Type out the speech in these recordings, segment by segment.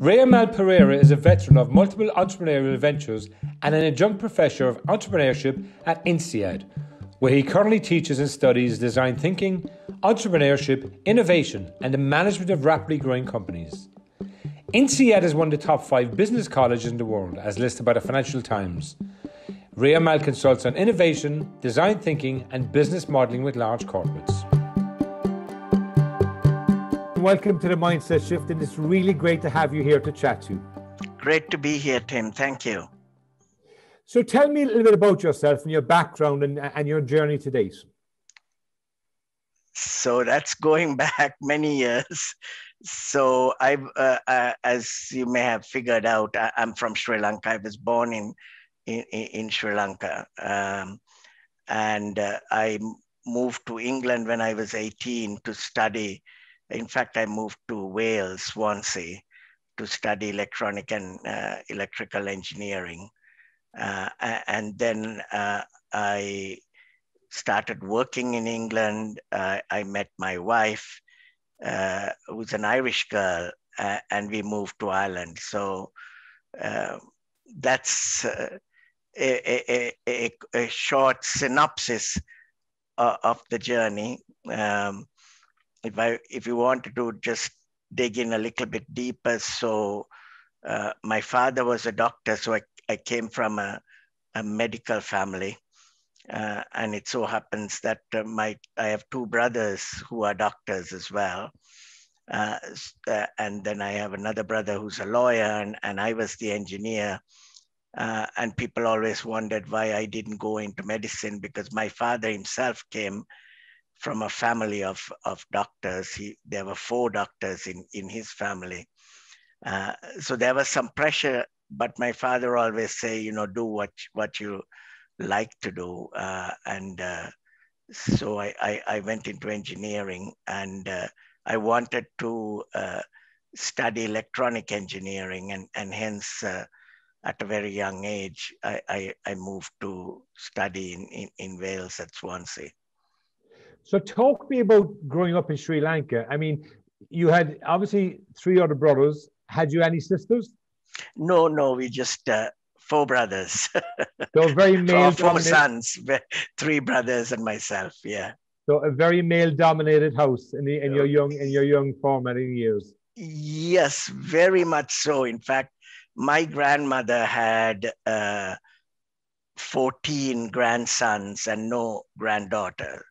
Raomal Perera is a veteran of multiple entrepreneurial ventures and an adjunct professor of entrepreneurship at INSEAD, where he currently teaches and studies design thinking, entrepreneurship, innovation, and the management of rapidly growing companies. INSEAD is one of the top 5 business colleges in the world, as listed by the Financial Times. Raomal consults on innovation, design thinking, and business modelling with large corporates. Welcome to the Mindset Shift, and it's really great to have you here to chat to. Great to be here, Tim. Thank you. So tell me a little bit about yourself and your background and your journey to date. So that's going back many years. So as you may have figured out, I'm from Sri Lanka. I was born in Sri Lanka. And I moved to England when I was 18 to study. In fact, I moved to Wales, Swansea, to study electronic and electrical engineering. And then I started working in England. I met my wife, who's an Irish girl, and we moved to Ireland. So that's a short synopsis of the journey. If you wanted to just dig in a little bit deeper, so my father was a doctor, so I came from a medical family. And it so happens that I have 2 brothers who are doctors as well. And then I have another brother who's a lawyer, and I was the engineer. And people always wondered why I didn't go into medicine, because my father himself came from a family of doctors. There were 4 doctors in his family. So there was some pressure, but my father always say, do what you like to do. So I went into engineering, and I wanted to study electronic engineering, and hence at a very young age, I moved to study in Wales at Swansea. So talk to me about growing up in Sri Lanka. I mean, you had obviously 3 other brothers. Had you any sisters? No, we just 4 brothers. So very male. 4 sons, 3 brothers and myself. Yeah. So a very male-dominated house in your young formative years. Yes, very much so. In fact, my grandmother had 14 grandsons and no granddaughter.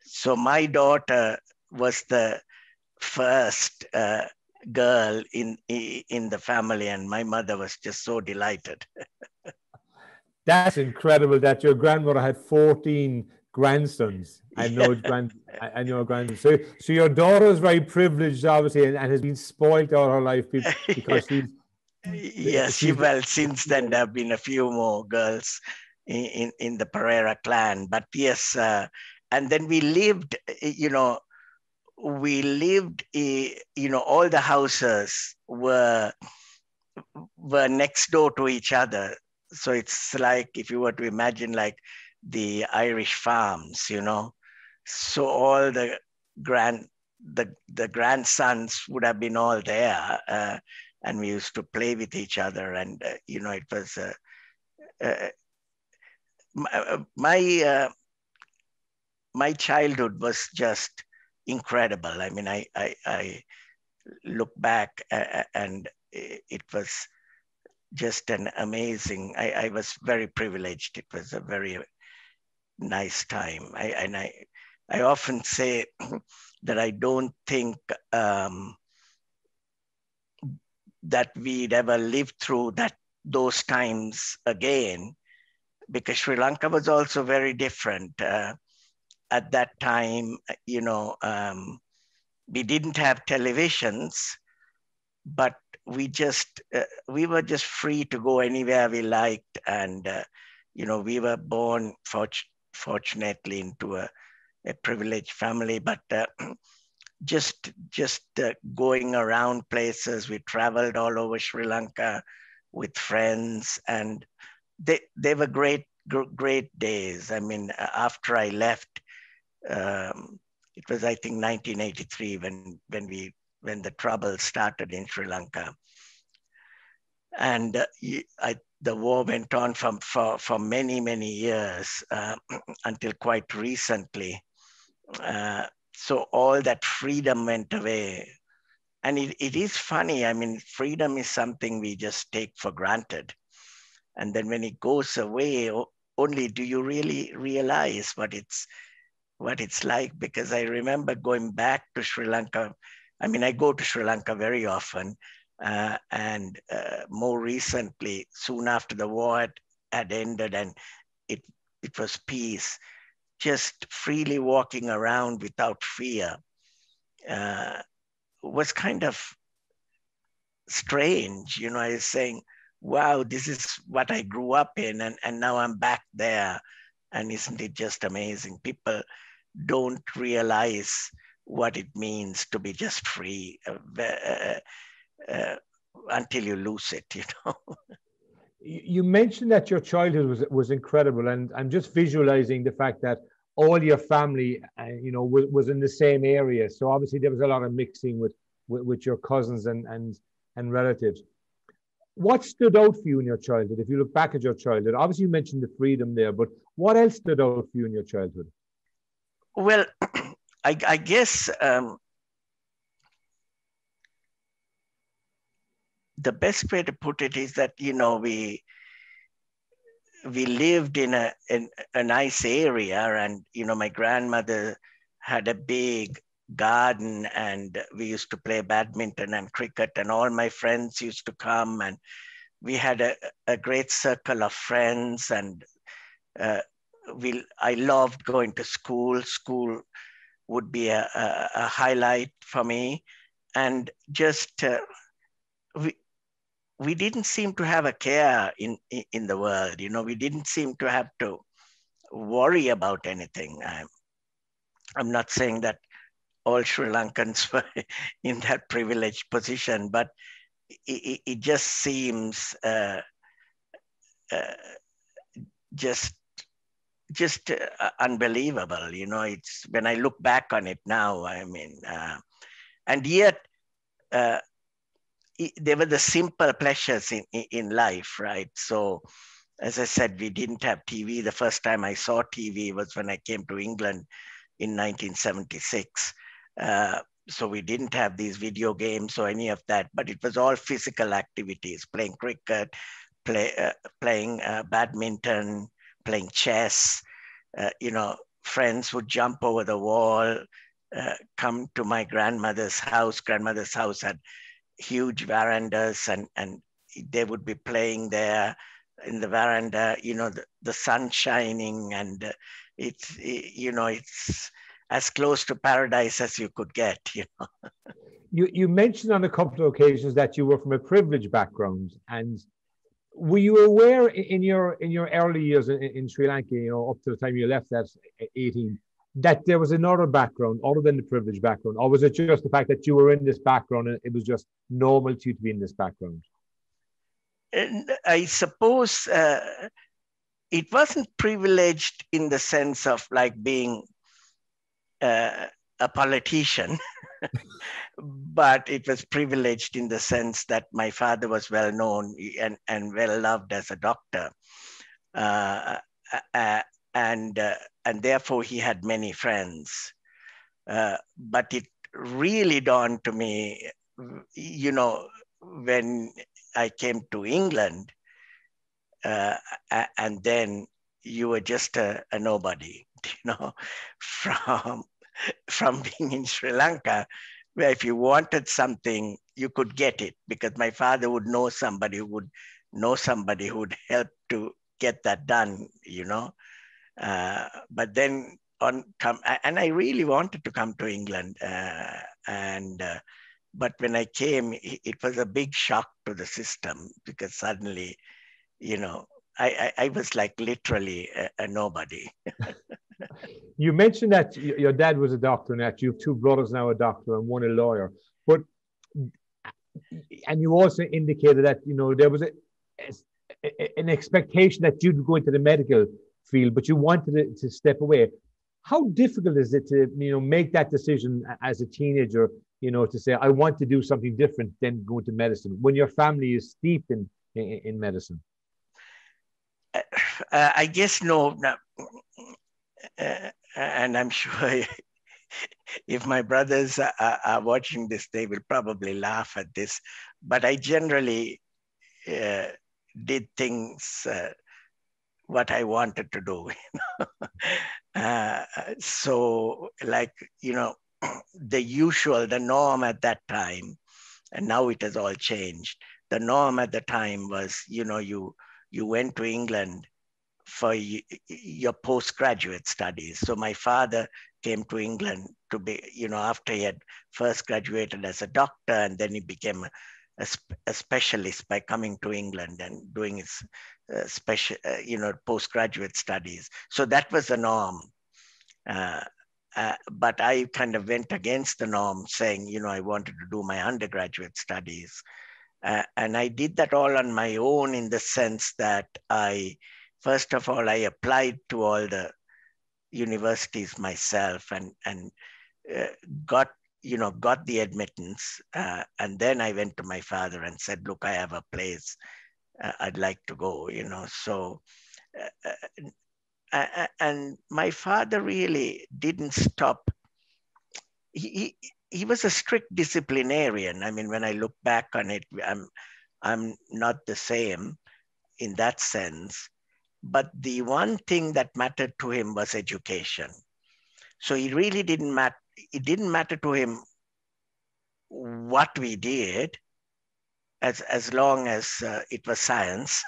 So my daughter was the first girl in the family, and my mother was just so delighted. That's incredible that your grandmother had 14 grandsons. I know grandsons. So your daughter is very privileged, obviously, and has been spoiled all her life because she's. Yes, well, since then there have been a few more girls in the Pererea clan, but yes, and then we lived, all the houses were next door to each other. So it's like, if you were to imagine like the Irish farms, so all the grandsons would have been all there, and we used to play with each other, and it was my childhood was just incredible. I mean, I look back and it was just an amazing. I was very privileged. It was a very nice time. I often say that I don't think that we'd ever live through those times again, because Sri Lanka was also very different. At that time, we didn't have televisions, but we were just free to go anywhere we liked. And, we were born, fortunately, into a privileged family, but just going around places. We traveled all over Sri Lanka with friends, and they were great days. I mean, after I left, it was, I think, 1983 when the trouble started in Sri Lanka. And the war went on for many, many years until quite recently. So all that freedom went away. And it is funny. I mean, freedom is something we just take for granted. And then when it goes away, only do you really realize what it's like. Because I remember going back to Sri Lanka. I mean, I go to Sri Lanka very often. And more recently, soon after the war had ended and it was peace, just freely walking around without fear was kind of strange. You know, I was saying, wow, this is what I grew up in, and now I'm back there. And isn't it just amazing? People don't realize what it means to be just free until you lose it, you know. You mentioned that your childhood was incredible, and I'm just visualizing the fact that all your family, was in the same area. So obviously there was a lot of mixing with your cousins and relatives. What stood out for you in your childhood? If you look back at your childhood, obviously you mentioned the freedom there, but what else stood out for you in your childhood? Well, I guess the best way to put it is that, you know, we lived in a nice area, and, you know, my grandmother had a big garden, and we used to play badminton and cricket, and all my friends used to come, and we had a great circle of friends. And I loved going to school. School would be a highlight for me. And just we didn't seem to have a care in the world. You know, we didn't seem to have to worry about anything. I'm not saying that all Sri Lankans were in that privileged position, but it just seems just unbelievable. You know, it's when I look back on it now, I mean, and yet they were the simple pleasures in life, right? So, as I said, we didn't have TV. The first time I saw TV was when I came to England in 1976. So we didn't have these video games or any of that, but it was all physical activities: playing cricket, playing badminton, playing chess. You know, friends would jump over the wall, come to my grandmother's house. Grandmother's house had huge verandas, and they would be playing there in the veranda, you know, the sun shining, and it's as close to paradise as you could get, you know. You mentioned on a couple of occasions that you were from a privileged background, and were you aware in your early years in Sri Lanka, you know, up to the time you left at 18, that there was another background other than the privileged background? Or was it just the fact that you were in this background and it was just normal to you to be in this background? And I suppose it wasn't privileged in the sense of like being a politician, but it was privileged in the sense that my father was well known and well loved as a doctor. And therefore he had many friends. But it really dawned to me, you know, when I came to England, and then you were just a nobody, you know, from being in Sri Lanka, where if you wanted something, you could get it because my father would know somebody who would know somebody who would help to get that done, you know. But then and I really wanted to come to England, but when I came, it was a big shock to the system because suddenly, you know, I was like literally a nobody. You mentioned that your dad was a doctor and that you have two brothers now, a doctor and one a lawyer. And you also indicated that, you know, there was an expectation that you'd go into the medical field, but you wanted to step away. How difficult is it to, you know, make that decision as a teenager, you know, to say, I want to do something different than go into medicine when your family is steeped in medicine? I guess no. And I'm sure if my brothers are watching this, they will probably laugh at this. But I generally did things what I wanted to do. So, like, the usual, the norm at that time, and now it has all changed. The norm at the time was, you went to England for your postgraduate studies. So my father came to England to be, after he had first graduated as a doctor, and then he became a specialist by coming to England and doing his postgraduate studies. So that was the norm. But I kind of went against the norm, saying, I wanted to do my undergraduate studies. And I did that all on my own, in the sense that first of all, I applied to all the universities myself and got the admittance. And then I went to my father and said, look, I have a place I'd like to go, So, and my father really didn't stop. He was a strict disciplinarian. I mean, when I look back on it, I'm not the same in that sense. But the one thing that mattered to him was education. So he really didn't matter. It didn't matter to him what we did, as long as it was science,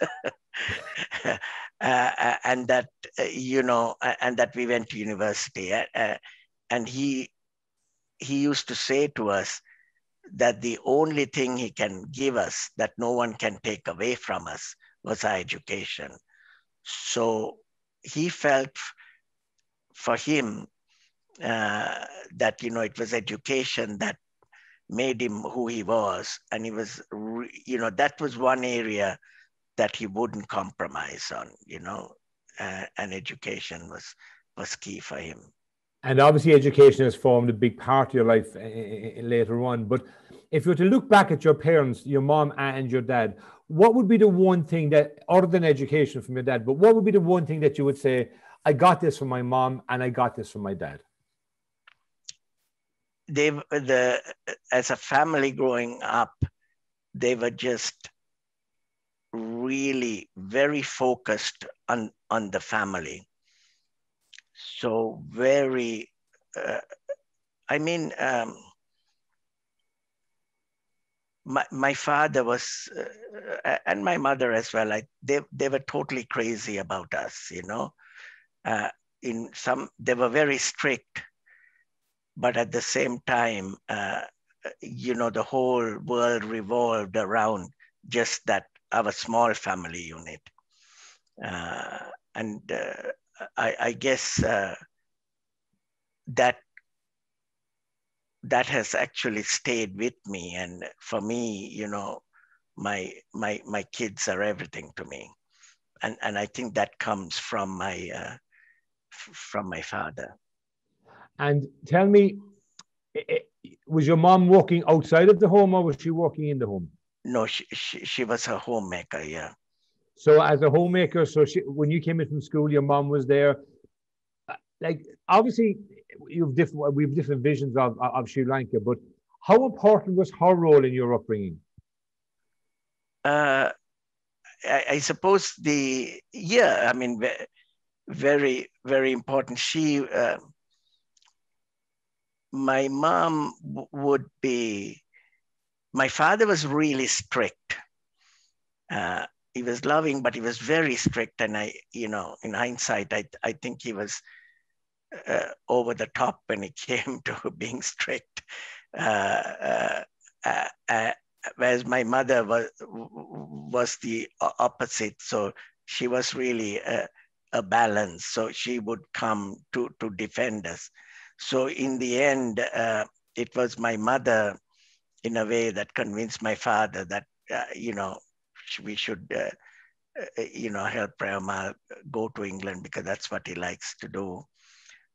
and that and that we went to university. And he used to say to us that the only thing he can give us that no one can take away from us was our education. So he felt for him that, it was education that made him who he was. And he was, that was one area that he wouldn't compromise on, and education was key for him. And obviously education has formed a big part of your life later on. But if you were to look back at your parents, your mom and your dad, what would be the one thing that, other than education from your dad, but what would be the one thing that you would say, I got this from my mom and I got this from my dad? As a family growing up, they were just really very focused on the family. So very, my father was, and my mother as well, they were totally crazy about us, they were very strict, but at the same time, the whole world revolved around just that, our small family unit. I guess that has actually stayed with me. And for me, my kids are everything to me. And I think that comes from my father. And tell me, was your mom working outside of the home, or was she working in the home? No, she was a homemaker, yeah. So as a homemaker, when you came in from school, your mom was there. Like, obviously, we have different visions of Sri Lanka, but how important was her role in your upbringing? I suppose very, very important. My mom would be, my father was really strict. He was loving, but he was very strict. And in hindsight, I think he was over the top when it came to being strict. Whereas my mother was the opposite. So she was really a balance. So she would come to defend us. So in the end, it was my mother, in a way, that convinced my father that, we should, help Raomal go to England, because that's what he likes to do.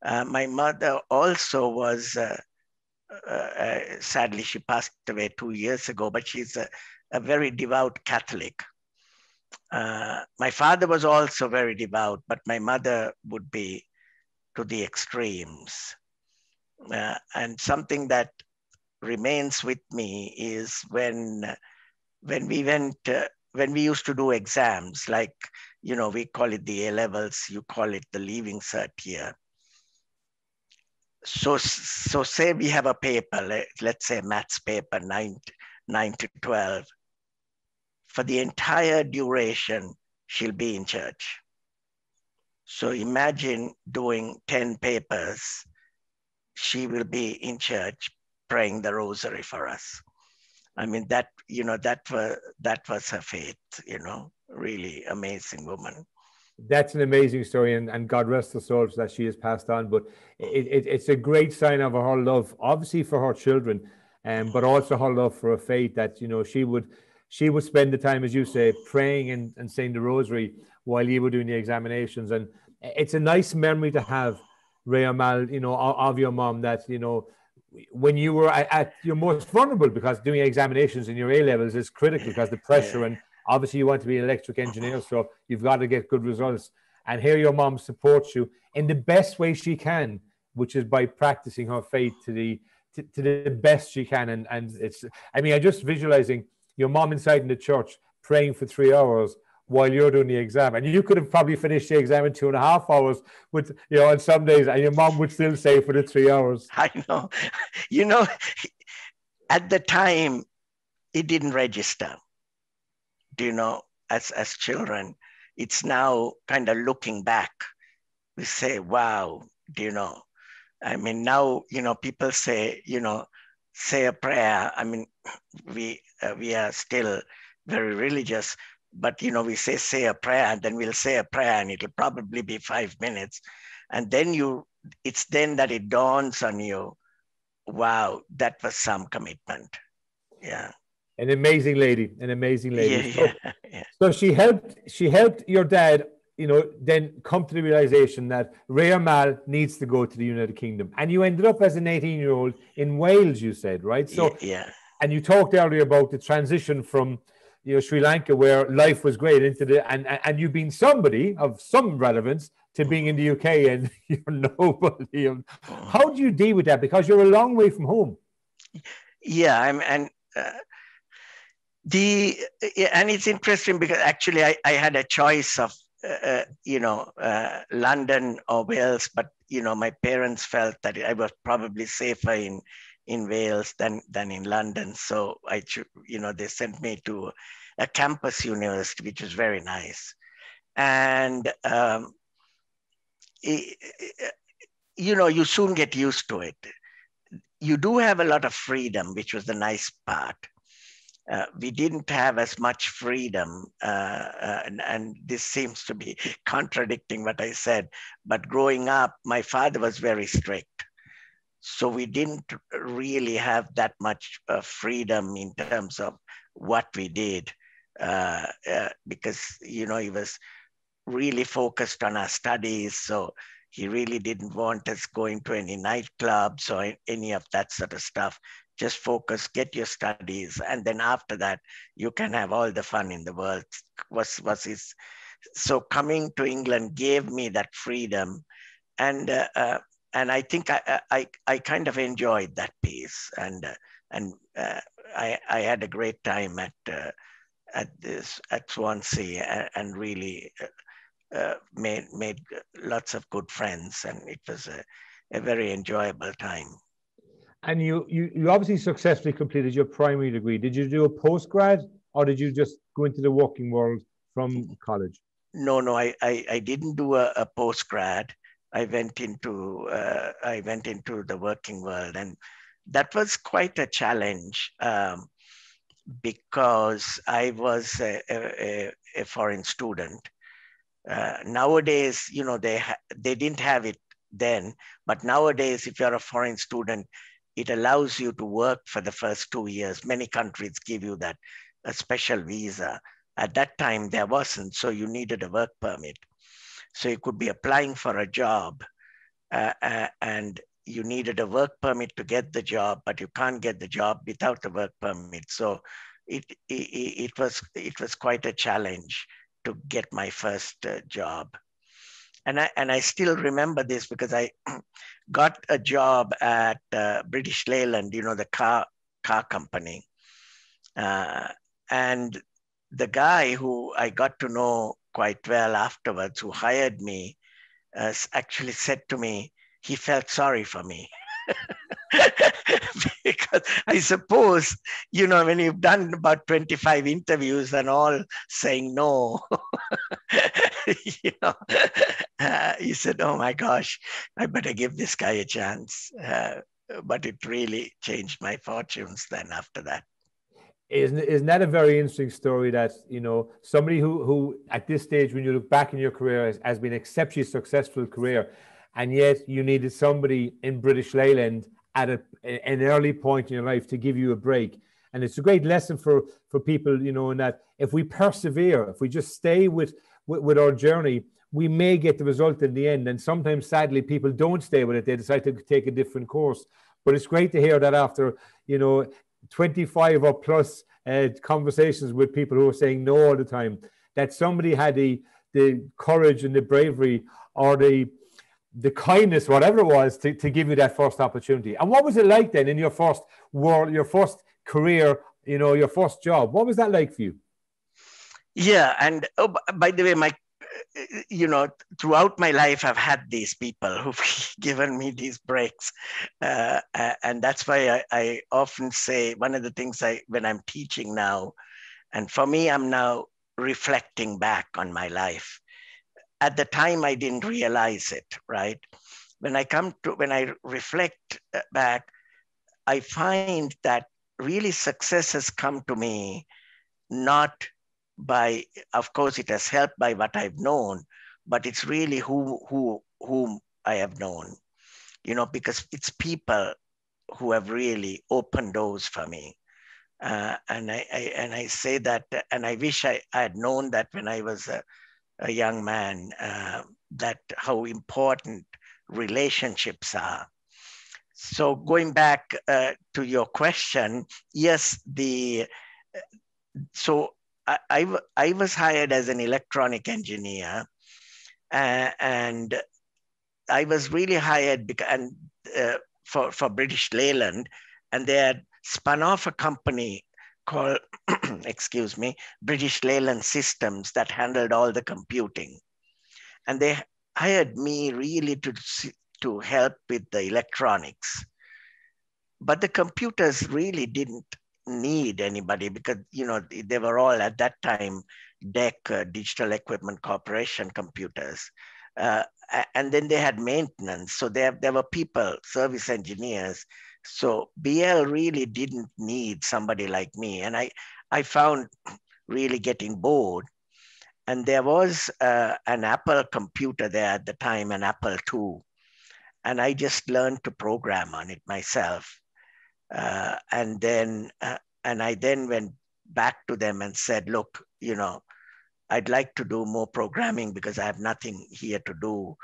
My mother also was, sadly, she passed away 2 years ago, but she's a very devout Catholic. My father was also very devout, but my mother would be to the extremes. And something that remains with me is when we went when we used to do exams, like, we call it the A levels, you call it the leaving cert here. So say we have a paper, let's say maths paper, 9 to 12. For the entire duration, she'll be in church. So imagine doing 10 papers. She will be in church praying the rosary for us. I mean, that was her faith, really amazing woman. That's an amazing story, and God rest her soul that she has passed on. But it's a great sign of her love, obviously for her children, but also her love for her faith. That she would spend the time, as you say, praying and saying the rosary while you were doing the examinations. And it's a nice memory to have, Raomal, of your mom. That when you were at your most vulnerable, because doing examinations in your A levels is critical because the pressure, and obviously you want to be an electric engineer, so you've got to get good results. And here your mom supports you in the best way she can, which is by practicing her faith to the best she can. And it's, I mean, I just visualizing your mom inside in the church praying for 3 hours while you're doing the exam, and you could have probably finished the exam in 2.5 hours with, on some days, and your mom would still say for the 3 hours. I know. you know at the time it didn't register, as children. It's now kind of looking back, we say, wow, I mean, now, people say, say a prayer. I mean, we are still very religious, but, we say a prayer, and then we'll say a prayer, and it'll probably be 5 minutes. And then it's then that it dawns on you, wow, that was some commitment. Yeah. An amazing lady. Yeah. So she helped your dad, then come to the realization that Raomal needs to go to the United Kingdom. And you ended up as an 18-year-old in Wales, you said, right? So, yeah. And you talked earlier about the transition from, Sri Lanka, where life was great, into and you've been somebody of some relevance to being in the UK, and you're nobody. How do you deal with that? Because you're a long way from home. Yeah, and it's interesting because actually I had a choice of London or Wales, but my parents felt that I was probably safer in Wales than in London, so they sent me to a campus university, which was very nice, and you soon get used to it. You do have a lot of freedom, which was the nice part. We didn't have as much freedom, and this seems to be contradicting what I said, but growing up, my father was very strict. So we didn't really have that much freedom in terms of what we did, because, he was really focused on our studies. So he really didn't want us going to any nightclubs or any of that sort of stuff. Just focus, get your studies, and then after that, you can have all the fun in the world. Was his. So coming to England gave me that freedom, and I think I kind of enjoyed that piece, and I had a great time at Swansea, and really made lots of good friends, and it was a very enjoyable time. And you obviously successfully completed your primary degree. Did you do a postgrad, or did you just go into the working world from college? No, I didn't do a postgrad. I went into the working world, and that was quite a challenge, because I was a foreign student. Nowadays, they didn't have it then, but nowadays, if you're a foreign student, it allows you to work for the first 2 years. Many countries give you that, a special visa. At that time, there wasn't, so you needed a work permit. So you could be applying for a job, and you needed a work permit to get the job, but you can't get the job without the work permit. So it was quite a challenge to get my first job. And I still remember this because I got a job at British Leyland, you know, the car company. And the guy who I got to know quite well afterwards, who hired me, actually said to me, he felt sorry for me. Because I suppose, you know, when you've done about 25 interviews and all saying no, you know, he said, oh my gosh, I better give this guy a chance. But it really changed my fortunes then after that. Isn't that a very interesting story that, you know, somebody who at this stage, when you look back in your career, has been exceptionally successful career, and yet you needed somebody in British Leyland at an early point in your life to give you a break. And it's a great lesson for people, you know, in that if we persevere, if we just stay with our journey, we may get the result in the end. And sometimes, sadly, people don't stay with it. They decide to take a different course. But it's great to hear that after, you know, 25 or plus conversations with people who are saying no all the time, that somebody had the courage and the bravery or the kindness, whatever it was, to give you that first opportunity. And what was it like then in your first career, you know, your first job? What was that like for you? Yeah, and oh, by the way, you know, throughout my life, I've had these people who've given me these breaks. And that's why I often say one of the things when I'm teaching now, and for me, I'm now reflecting back on my life. At the time, I didn't realize it, right? When I reflect back, I find that really success has come to me not by, of course, it has helped by what I've known, but it's really whom I have known, you know, because it's people who have really opened doors for me. And I say that, and I wish I had known that when I was a young man, that how important relationships are. So going back to your question, yes, so I was hired as an electronic engineer, and I was really hired for British Leyland, and they had spun off a company called, excuse me, British Leyland Systems that handled all the computing. And they hired me really to help with the electronics. But the computers really didn't need anybody because, you know, they were all at that time DEC, Digital Equipment Corporation computers. And then they had maintenance. So there were people, service engineers. So BL really didn't need somebody like me. And I found really getting bored. And there was an Apple computer there at the time, an Apple II. And I just learned to program on it myself. And I then went back to them and said, look, you know, I'd like to do more programming because I have nothing here to do.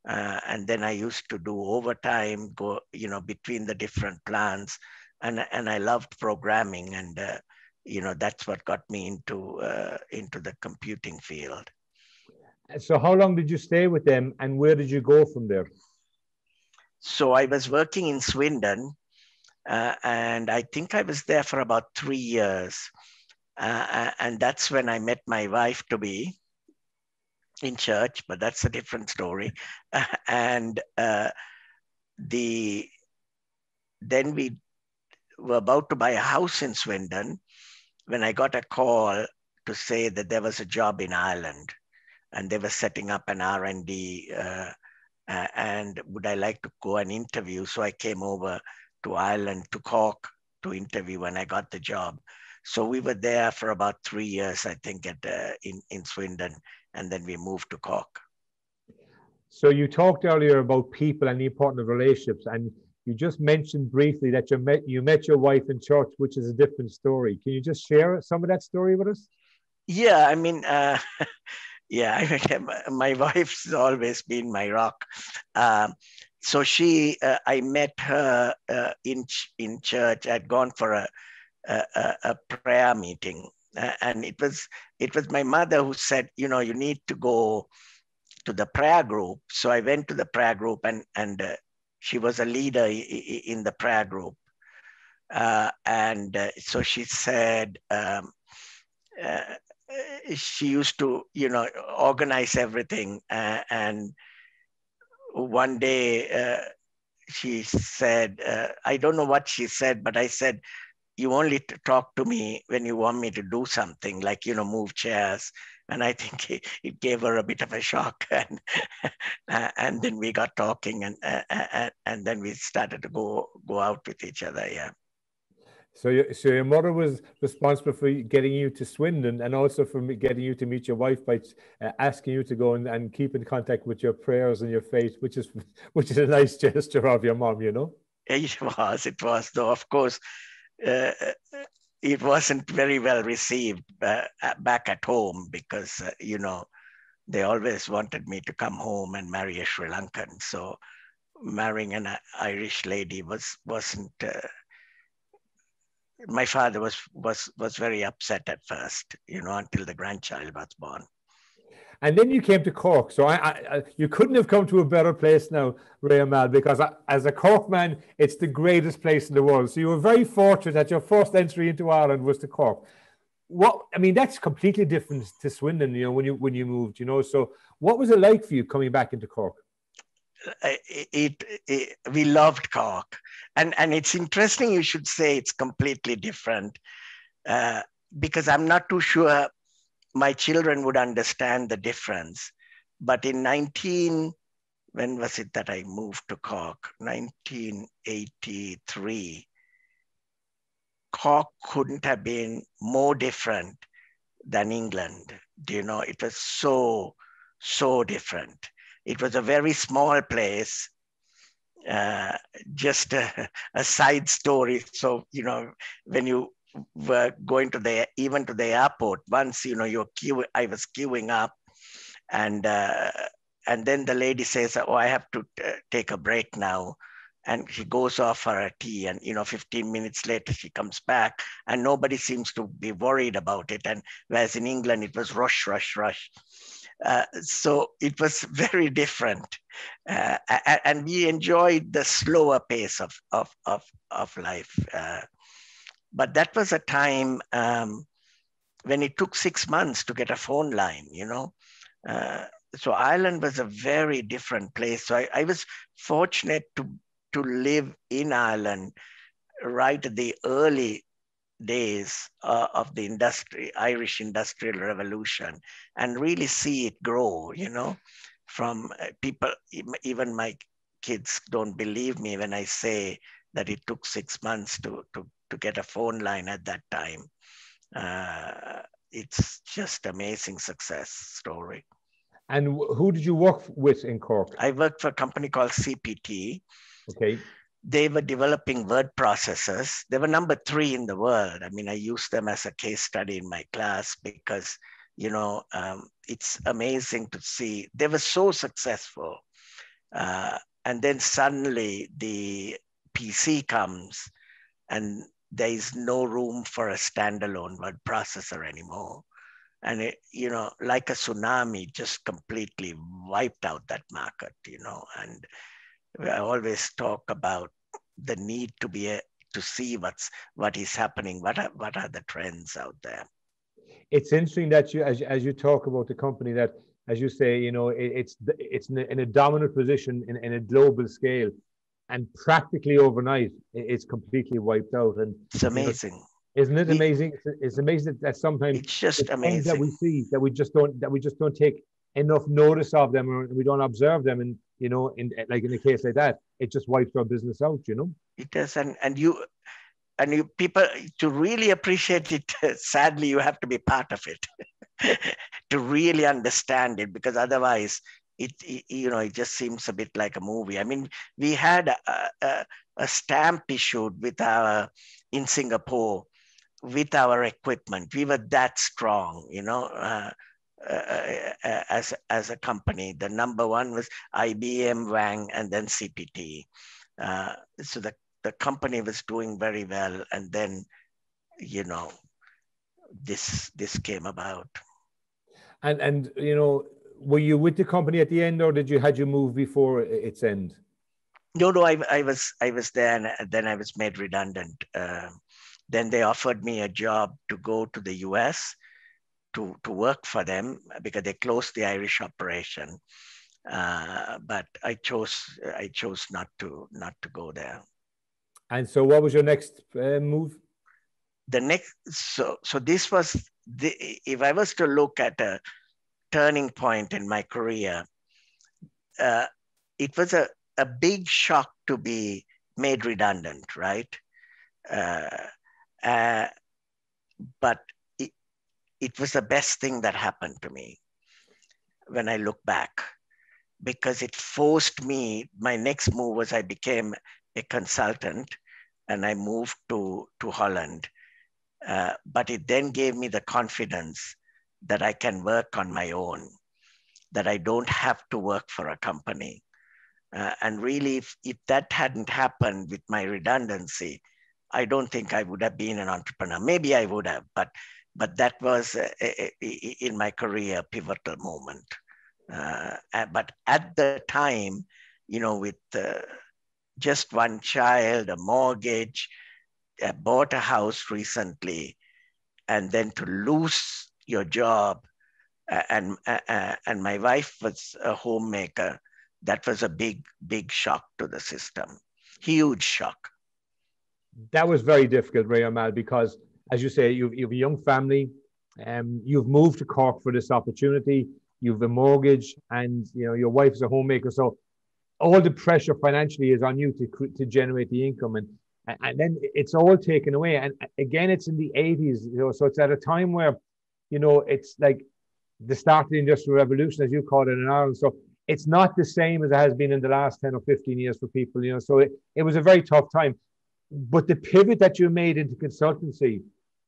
And then I used to do overtime, go, you know, between the different plants. And I loved programming. And, you know, that's what got me into the computing field. So how long did you stay with them and where did you go from there? So I was working in Swindon. And I think I was there for about 3 years. And that's when I met my wife to be in church, but that's a different story. And then we were about to buy a house in Swindon when I got a call to say that there was a job in Ireland and they were setting up an R&D and would I like to go and interview? So I came over to Ireland, to Cork, to interview when I got the job. So we were there for about 3 years, I think, in Swindon, and then we moved to Cork. So you talked earlier about people and the importance of relationships, and you just mentioned briefly that you met your wife in church, which is a different story. Can you just share some of that story with us? Yeah, I mean, yeah, my wife's always been my rock. So I met her in church. I'd gone for a prayer prayer meeting. And it was my mother who said, you need to go to the prayer group. So I went to the prayer group, and she was a leader in the prayer group. So she said, she used to, organize everything. And one day she said, I don't know what she said, but I said, you only talk to me when you want me to do something, like, move chairs. And I think it gave her a bit of a shock. And then we got talking, and then we started to go out with each other. Yeah. So your mother was responsible for getting you to Swindon, and also for getting you to meet your wife by asking you to go and keep in contact with your prayers and your faith, which is a nice gesture of your mom, It was, though, of course, it wasn't very well received back at home, because, they always wanted me to come home and marry a Sri Lankan. So marrying an Irish lady wasn't. My father was very upset at first, until the grandchild was born. And then you came to Cork. So you couldn't have come to a better place now, Raomal, because as a Cork man, it's the greatest place in the world. So you were very fortunate that your first entry into Ireland was to Cork. That's completely different to Swindon, when you moved, So what was it like for you coming back into Cork? We loved Cork. And it's interesting you should say it's completely different, because I'm not too sure my children would understand the difference. But in when was it that I moved to Cork? 1983. Cork couldn't have been more different than England. It was so different. It was a very small place. Just a side story. So, when you were going to the airport, once, I was queuing up, and then the lady says, oh, I have to take a break now. And she goes off for a tea, and 15 minutes later she comes back, and nobody seems to be worried about it. And whereas in England it was rush. So it was very different, and we enjoyed the slower pace of life. But that was a time when it took 6 months to get a phone line. So Ireland was a very different place. So I was fortunate to live in Ireland right at the early days of the Irish Industrial Revolution, and really see it grow, from people. Even my kids don't believe me when I say that it took 6 months to get a phone line at that time. It's just amazing success story. And who did you work with in Cork? I worked for a company called CPT. Okay. They were developing word processors. They were number 3 in the world. I used them as a case study in my class because, it's amazing to see. They were so successful. And then suddenly the PC comes, and there is no room for a standalone word processor anymore. And it, like a tsunami, just completely wiped out that market, and I always talk about the need to see what is happening, what are the trends out there. It's interesting that you, as you talk about the company, that, as you say, it's in a dominant position in a global scale, and practically overnight it's completely wiped out. And it's amazing. Isn't it amazing? It's amazing that sometimes it's just amazing that we see that we just don't take enough notice of them, or we don't observe them, and in a case like that, it just wipes our business out. It does, and you people, to really appreciate it, sadly, you have to be part of it to really understand it, because otherwise it just seems a bit like a movie. We had a stamp issued in Singapore with our equipment. We were that strong, as a company. The number 1 was IBM, Wang, and then CPT. So the company was doing very well, and then this came about. And you know, were you with the company at the end, or had you moved before its end? No, I was there, and then I was made redundant. Then they offered me a job to go to the US to work for them because they closed the Irish operation. But I chose not to go there. And so, what was your next move? The next, so this was if I was to look at a turning point in my career, it was a big shock to be made redundant, right? Uh, uh, but it was the best thing that happened to me when I look back, because it forced me. My next move was I became a consultant and I moved to Holland. But it then gave me the confidence that I can work on my own, that I don't have to work for a company. And really, if that hadn't happened with my redundancy, I don't think I would have been an entrepreneur. Maybe I would have, but that was in my career a pivotal moment. But at the time, you know, with just one child, a mortgage, I bought a house recently, and then to lose your job, and my wife was a homemaker, that was a big shock to the system, huge shock. That was very difficult, Raomal, because as you say, you've a young family, you've moved to Cork for this opportunity, you've a mortgage, and you know your wife's a homemaker, so all the pressure financially is on you to generate the income, and then it's all taken away. And again, it's in the 80s, you know, so it's at a time where, you know, it's like the start of the Industrial Revolution, as you call it in Ireland. So it's not the same as it has been in the last 10 or 15 years for people, you know. So it was a very tough time. But the pivot that you made into consultancy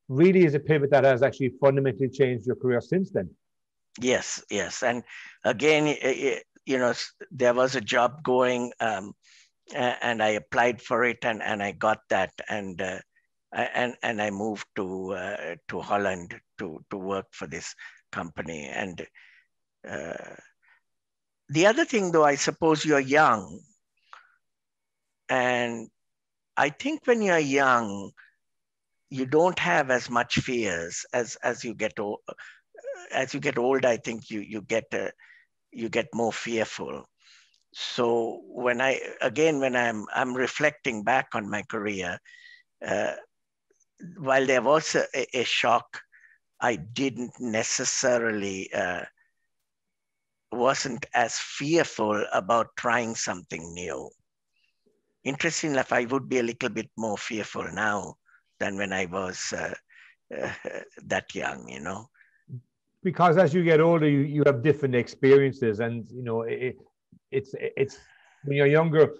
really is a pivot that has actually fundamentally changed your career since then. Yes, yes. And again, you know, there was a job going, and I applied for it, and I got that, and I moved to Holland to work for this company. And the other thing, though, I suppose you're young, and I think when you're young, you don't have as much fears as you get old. As you get older, I think you get more fearful. So when I'm reflecting back on my career, uh, while there was a shock, I didn't necessarily wasn't as fearful about trying something new. Interesting enough, I would be a little bit more fearful now than when I was uh, that young, you know. Because as you get older, you have different experiences, and you know it's when you're younger,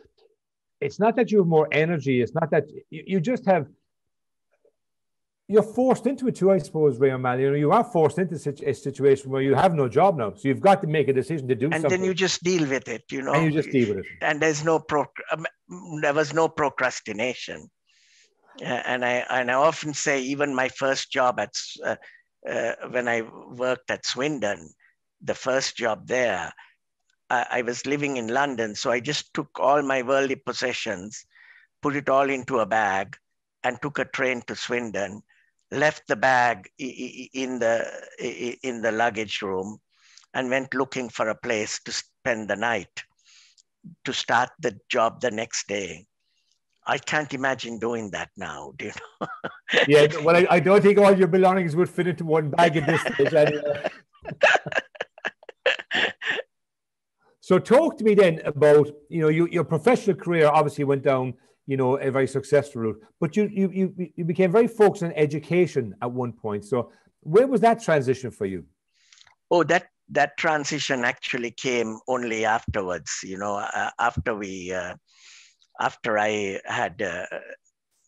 it's not that you have more energy. It's not that you just have. You're forced into it too, I suppose, Raomal. You know, you are forced into a situation where you have no job now, so you've got to make a decision to do And something. then you just deal with it, you know. And you just deal with it. And there was no procrastination. And I often say, even my first job when I worked at Swindon, the first job there, I was living in London, so I just took all my worldly possessions, put it all into a bag, and took a train to Swindon, left the bag in the luggage room, and went looking for a place to spend the night to start the job the next day. I can't imagine doing that now. Do you know? Yeah, well, I don't think all your belongings would fit into one bag at this stage anyway. So talk to me then about, you know, your professional career obviously went down, you know, a very successful route, but you became very focused on education at one point. So where was that transition for you? Oh, that transition actually came only afterwards, you know, after I had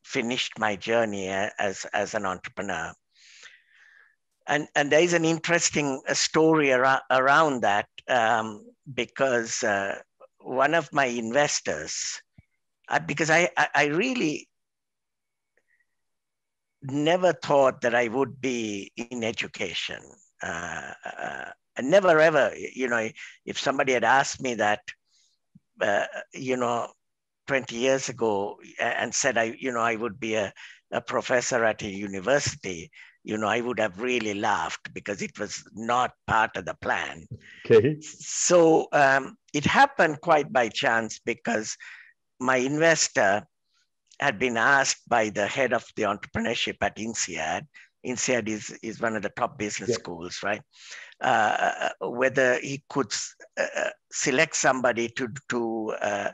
finished my journey as an entrepreneur. And there is an interesting story around that, because one of my investors, because I really, never thought that I would be in education. I never ever, if somebody had asked me that, uh, you know, 20 years ago and said I would be a professor at a university, I would have really laughed because it was not part of the plan. Okay. So it happened quite by chance because my investor had been asked by the head of the entrepreneurship at INSEAD. INSEAD is one of the top business schools, right? Whether he could select somebody to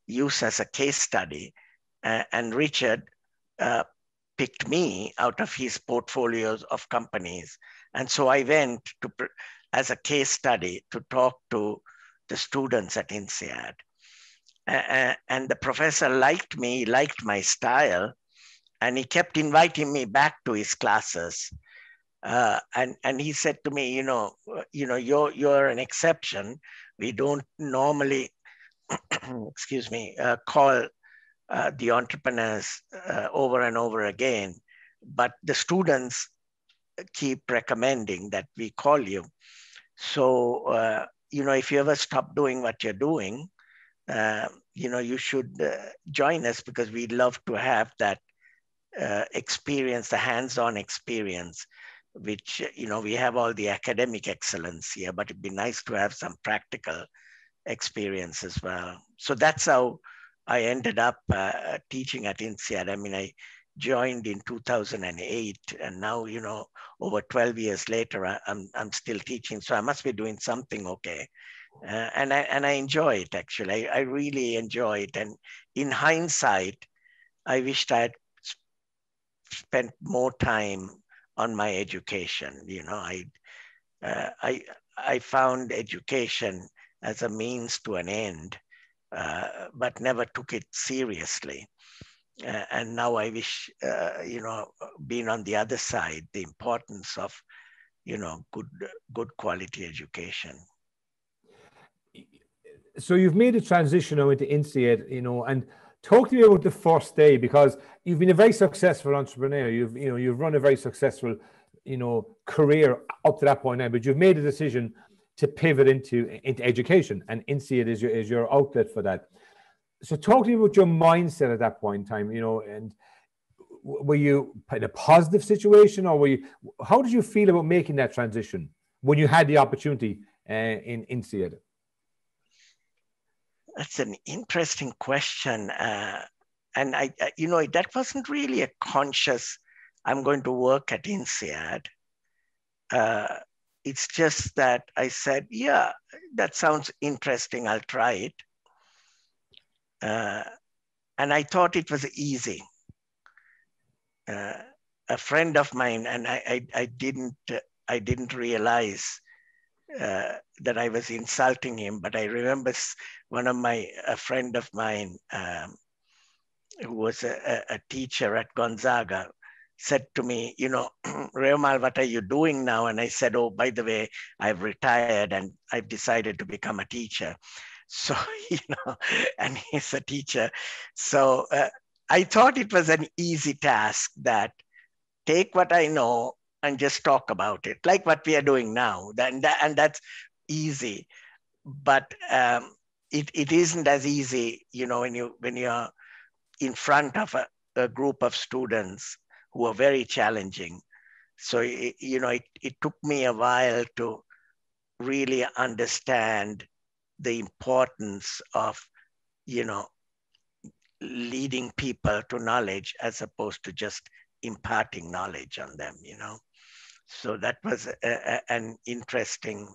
use as a case study. And Richard picked me out of his portfolios of companies. And so I went as a case study to talk to the students at INSEAD. And the professor liked me, liked my style, and he kept inviting me back to his classes. And he said to me, you're an exception. We don't normally, excuse me, call the entrepreneurs over and over again, but the students keep recommending that we call you. So, if you ever stop doing what you're doing, you should join us because we'd love to have that experience, the hands-on experience, which, we have all the academic excellence here, but it'd be nice to have some practical experience as well. So that's how I ended up teaching at INSEAD. I mean, I joined in 2008, and now, over 12 years later, I'm still teaching. So I must be doing something okay. And I enjoy it, actually. I really enjoy it. And in hindsight, I wished I had spent more time on my education. I found education as a means to an end, but never took it seriously. And now I wish, being on the other side, the importance of, good quality education. So you've made a transition now into INSEAD, and talk to me about the first day, because you've been a very successful entrepreneur. You've run a very successful, career up to that point now, but you've made a decision to pivot into education, and INSEAD is your outlet for that. So talk to me about your mindset at that point in time, and were you in a positive situation, or how did you feel about making that transition when you had the opportunity in INSEAD? That's an interesting question. And that wasn't really a conscious, I'm going to work at INSEAD. It's just that I said, yeah, that sounds interesting. I'll try it. And I thought it was easy. A friend of mine, and I didn't realize that I was insulting him, but I remember a friend of mine who was a teacher at Gonzaga said to me, Raomal, what are you doing now? And I said, oh, by the way, I've retired and I've decided to become a teacher. So, and he's a teacher. So I thought it was an easy task, that take what I know and just talk about it, like what we are doing now. And that's easy. But it isn't as easy, when you're in front of a group of students who are very challenging. So, it took me a while to really understand the importance of, leading people to knowledge as opposed to just imparting knowledge on them, So that was an interesting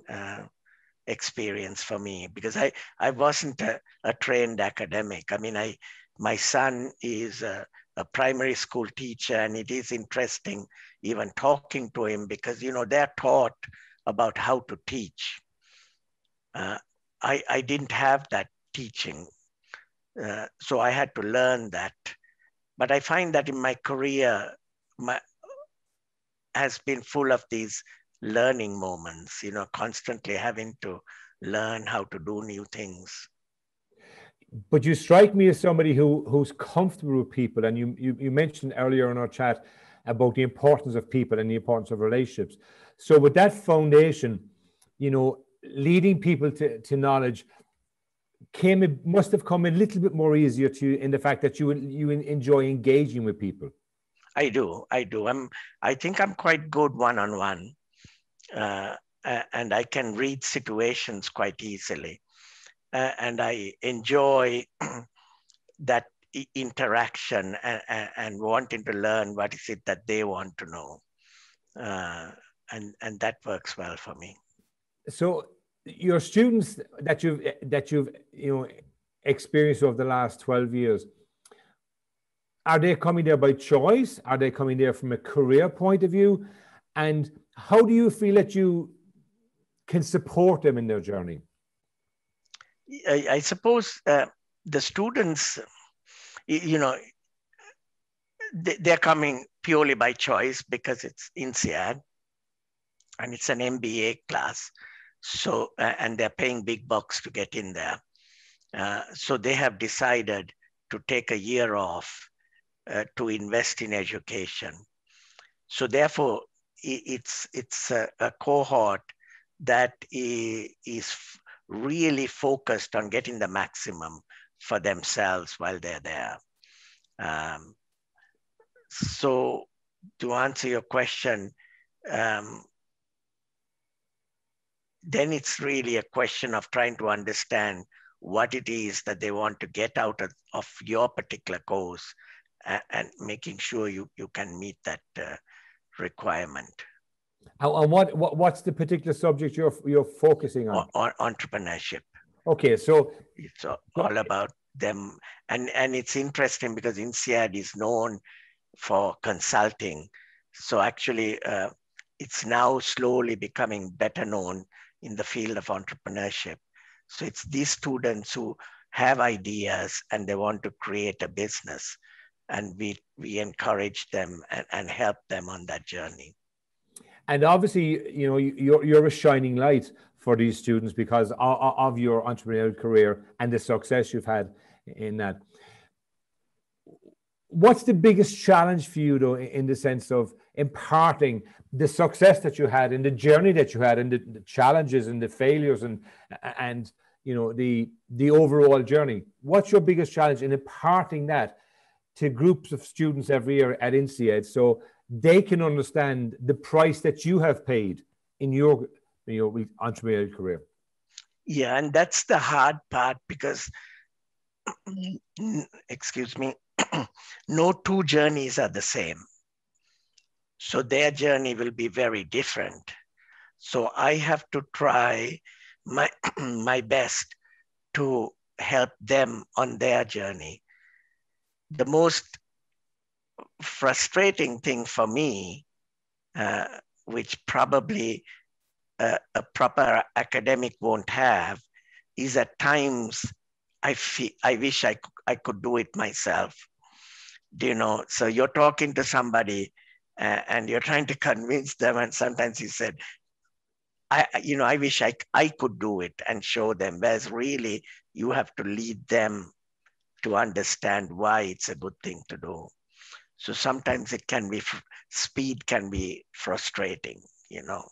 experience for me, because I wasn't a trained academic. I mean, my son is a primary school teacher, and it is interesting even talking to him because, they're taught about how to teach. I didn't have that teaching, so I had to learn that. But I find that in my career, has been full of these learning moments, constantly having to learn how to do new things. But you strike me as somebody who's comfortable with people. And you mentioned earlier in our chat about the importance of people and the importance of relationships. So with that foundation, you know, leading people to knowledge must have come a little bit more easier to you in the fact that you enjoy engaging with people. I do. I think I'm quite good one-on-one, and I can read situations quite easily, and I enjoy that interaction and wanting to learn what is it that they want to know, and that works well for me. So your students that you've experienced over the last 12 years, are they coming there by choice? Are they coming there from a career point of view? And how do you feel that you can support them in their journey? I suppose the students, they're coming purely by choice because it's INSEAD and it's an MBA class. So, and they're paying big bucks to get in there. So they have decided to take a year off to invest in education. So therefore, it's a cohort that is really focused on getting the maximum for themselves while they're there. So to answer your question, then it's really a question of trying to understand what it is that they want to get out of your particular course and making sure you can meet that requirement. And what's the particular subject you're focusing on? On entrepreneurship. Okay, so it's all about them, and it's interesting because INSEAD is known for consulting. So actually, it's now slowly becoming better known in the field of entrepreneurship. So it's these students who have ideas and they want to create a business, and we encourage them and help them on that journey. And obviously, you know, you're a shining light for these students because of your entrepreneurial career and the success you've had in that. What's the biggest challenge for you, though, in the sense of imparting the success that you had and the journey that you had and the challenges and the failures and you know the overall journey? What's your biggest challenge in imparting that to groups of students every year at INSEAD so they can understand the price that you have paid in your entrepreneurial career? Yeah, and that's the hard part because, excuse me, no two journeys are the same. So their journey will be very different. So I have to try my best to help them on their journey. The most frustrating thing for me, which probably a proper academic won't have, is at times I wish I could do it myself. You know, so you're talking to somebody and you're trying to convince them, and sometimes you said, I wish I could do it and show them, whereas really you have to lead them to understand why it's a good thing to do. So sometimes it can be, speed can be frustrating, you know.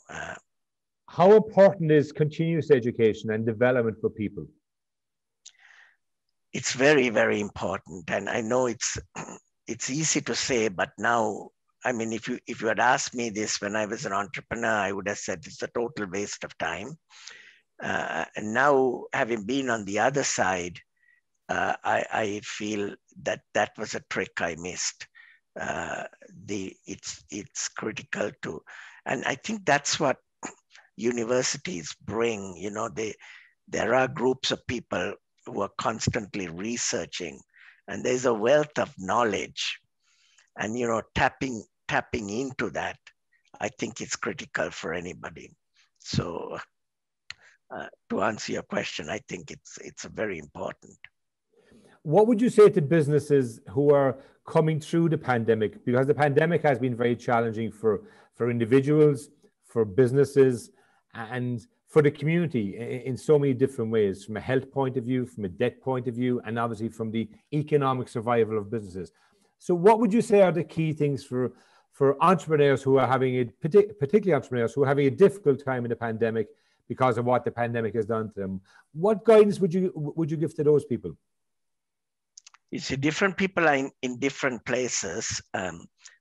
How important is continuous education and development for people? It's very, very important. And I know it's easy to say, but now, I mean, if you had asked me this when I was an entrepreneur, I would have said it's a total waste of time. And now, having been on the other side, I feel that was a trick I missed. It's critical to, and I think that's what universities bring. You know, there are groups of people who are constantly researching, and there's a wealth of knowledge, and you know, tapping into that, I think it's critical for anybody. So to answer your question, I think it's very important. What would you say to businesses who are coming through the pandemic? Because the pandemic has been very challenging for individuals, for businesses, and for the community in so many different ways, from a health point of view, from a debt point of view, and obviously from the economic survival of businesses. So what would you say are the key things for for entrepreneurs who are having particularly entrepreneurs who are having a difficult time in the pandemic because of what the pandemic has done to them. What guidance would you give to those people? You see, different people are in different places.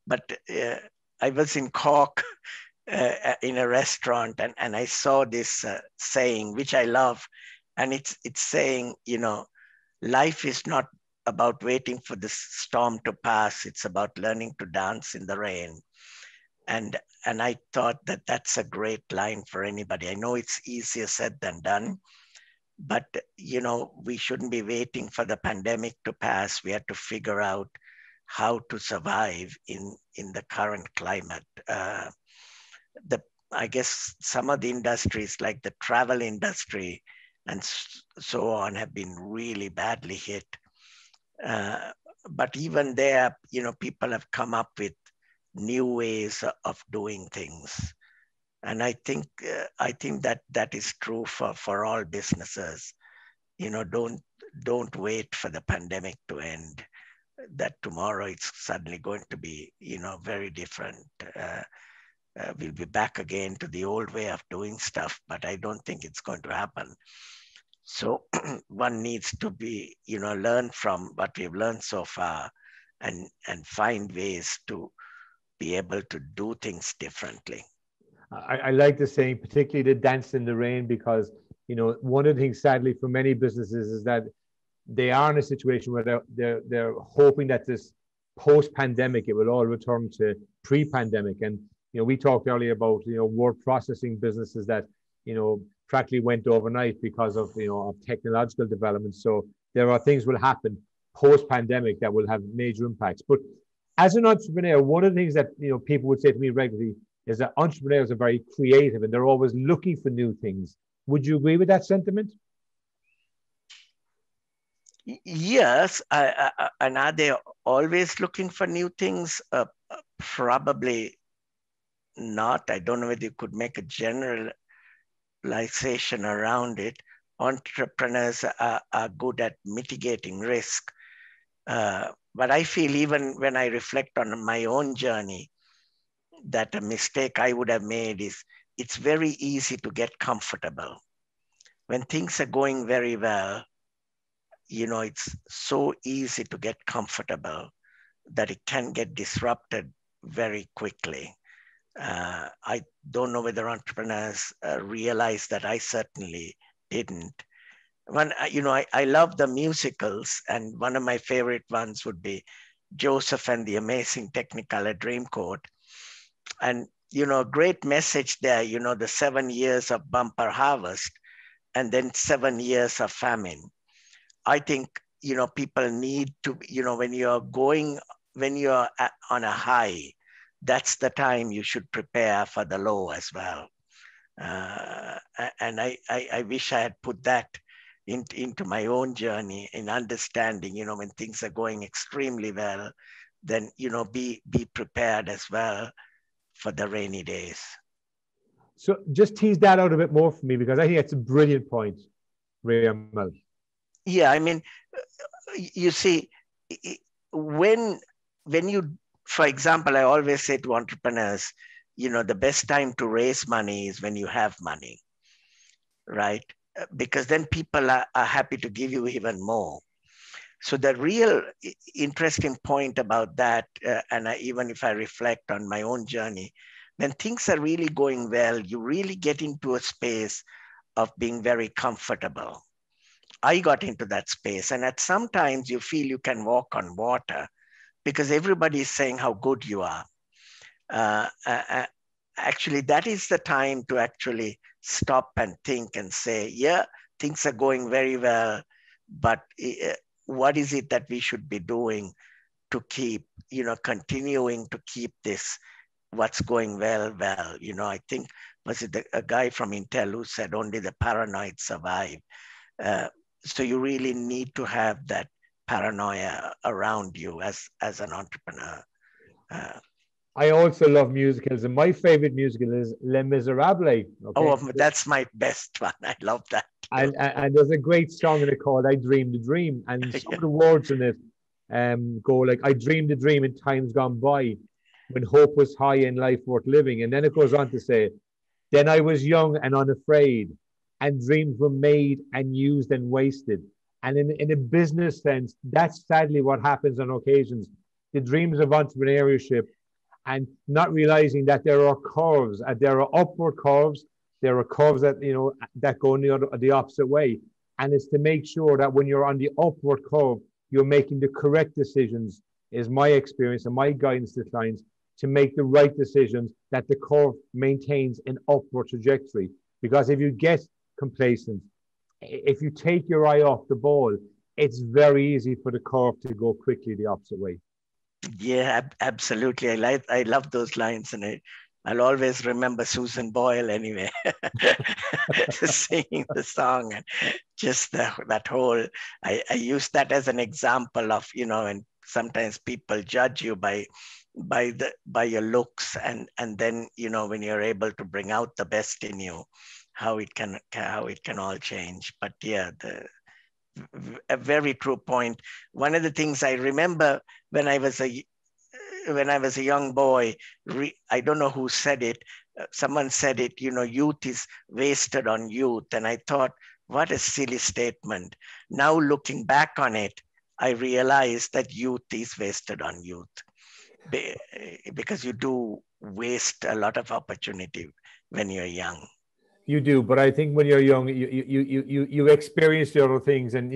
But I was in Cork in a restaurant, and I saw this saying, which I love, and it's saying, life is not about waiting for the storm to pass. It's about learning to dance in the rain. And I thought that that's a great line for anybody. I know it's easier said than done, but we shouldn't be waiting for the pandemic to pass. We have to figure out how to survive in the current climate. I guess some of the industries like the travel industry and so on have been really badly hit. But even there, people have come up with new ways of doing things. And I think that is true for all businesses. Don't wait for the pandemic to end. That tomorrow it's suddenly going to be, very different. We'll be back again to the old way of doing stuff, but I don't think it's going to happen. So one needs to be, learn from what we've learned so far and find ways to be able to do things differently. I like the saying, particularly the dance in the rain, because, one of the things, sadly, for many businesses is that they are in a situation where they're hoping that this post-pandemic, it will all return to pre-pandemic. And, we talked earlier about, word processing businesses that, practically went overnight because of, of technological developments. So there are things will happen post-pandemic that will have major impacts. But as an entrepreneur, one of the things that, people would say to me regularly is that entrepreneurs are very creative and they're always looking for new things. Would you agree with that sentiment? Yes. And are they always looking for new things? Probably not. I don't know whether you could make a generalization around it. Entrepreneurs are good at mitigating risk. But I feel even when I reflect on my own journey, that a mistake I would have made is it's very easy to get comfortable. When things are going very well, it's so easy to get comfortable that it can get disrupted very quickly. I don't know whether entrepreneurs realize that. I certainly didn't. I love the musicals, and one of my favorite ones would be Joseph and the Amazing Technicolor Dreamcoat. And, great message there, the 7 years of bumper harvest and then 7 years of famine. I think, people need to, when you're on a high, that's the time you should prepare for the low as well. And I wish I had put that into my own journey in understanding, when things are going extremely well, then, be prepared as well for the rainy days. So just tease that out a bit more for me, because I think it's a brilliant point, Raomal. Yeah, I mean, you see, when you, for example, I always say to entrepreneurs, the best time to raise money is when you have money, right? Because then people are happy to give you even more. So the real interesting point about that, even if I reflect on my own journey, when things are really going well, you really get into a space of being very comfortable. I got into that space, and at some times you feel you can walk on water because everybody is saying how good you are. Actually, that is the time to actually stop and think and say, yeah, things are going very well, but what is it that we should be doing to keep, continuing to keep this, what's going well. I think, was it a guy from Intel who said only the paranoid survive. So you really need to have that paranoia around you as an entrepreneur. I also love musicals, and my favorite musical is Les Miserables. Okay? Oh, that's my best one. I love that. And there's a great song in it called I Dreamed a Dream, and some of the words in it go like, I dreamed a dream in times gone by. when hope was high and life worth living. And then it goes on to say, then I was young and unafraid, and dreams were made and used and wasted. And in a business sense, that's sadly what happens on occasions. The dreams of entrepreneurship and not realizing that there are curves, there are upward curves, there are curves that, that go in the opposite way. And it's to make sure that when you're on the upward curve, you're making the correct decisions, is my experience and my guidance to clients, to make the right decisions, that the curve maintains an upward trajectory. Because if you get complacent, if you take your eye off the ball, it's very easy for the curve to go quickly the opposite way. Yeah, absolutely. I love those lines, and I'll always remember Susan Boyle anyway, singing the song, and just that whole. I use that as an example of, and sometimes people judge you by your looks, and then when you're able to bring out the best in you, how it can all change. But yeah, a very true point. One of the things I remember when I was a young boy, I don't know who said it. Someone said it, youth is wasted on youth. And I thought, what a silly statement. Now looking back on it, I realized that youth is wasted on youth, because you do waste a lot of opportunity when you're young. You do, but I think when you're young, you experience the other things, and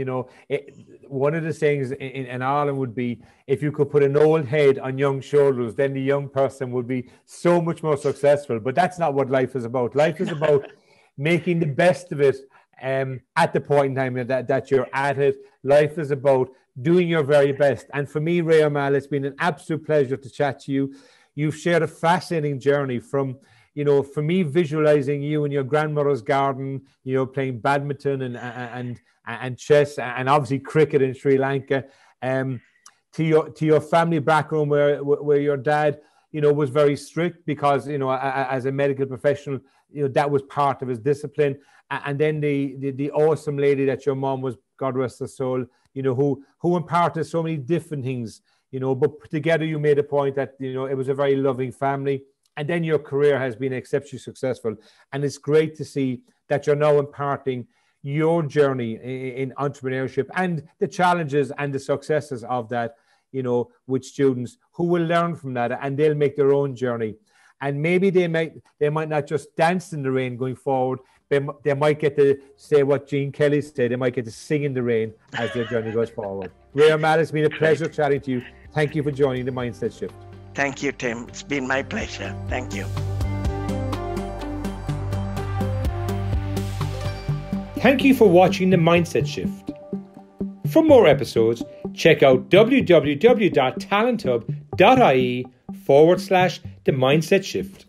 one of the things in Ireland would be, if you could put an old head on young shoulders, then the young person would be so much more successful. But that's not what life is about. Life is about making the best of it at the point in time that you're at it. Life is about doing your very best. And for me, Raomal, it's been an absolute pleasure to chat to you. You've shared a fascinating journey from, for me, visualizing you in your grandmother's garden, playing badminton and chess, and obviously cricket in Sri Lanka, to your family background where your dad, was very strict because, as a medical professional, that was part of his discipline. And then the awesome lady that your mom was, God rest her soul, who imparted so many different things, but together you made a point that, it was a very loving family. And then your career has been exceptionally successful. And it's great to see that you're now imparting your journey in entrepreneurship and the challenges and the successes of that, with students who will learn from that, and they'll make their own journey. And maybe they might not just dance in the rain going forward. They might get to say what Gene Kelly said. They might get to sing in the rain as their journey goes forward. Raomal, it's been a pleasure chatting to you. Thank you for joining the Mindset Shift. Thank you, Tim. It's been my pleasure. Thank you. Thank you for watching The Mindset Shift. For more episodes, check out www.talenthub.ie/The Mindset Shift.